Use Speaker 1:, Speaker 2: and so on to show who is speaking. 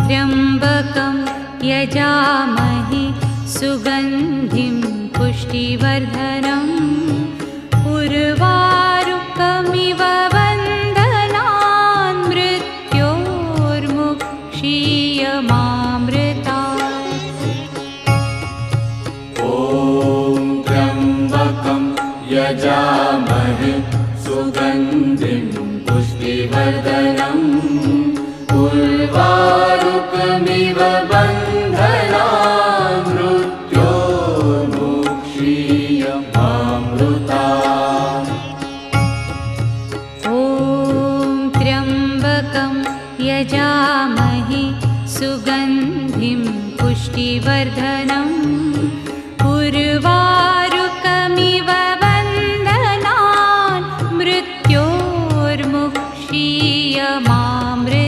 Speaker 1: त्र्यम्बकं यजामहे सुगन्धिं पुष्टिवर्धनम् उर्वारुकमिव बन्धनान् मृत्योर्मुक्षीयमामृतात्।
Speaker 2: ॐ त्र्यम्बकं यजामहे सुगन्धिं पुष्टिवर्धनम् उर्वारुकमिव बन्धनान् मृत्योर्मुक्षीयमामृतात्।
Speaker 1: ॐ त्र्यम्बकं यजामहे सुगन्धिं पुष्टिवर्धनम् उर्वारुकमिव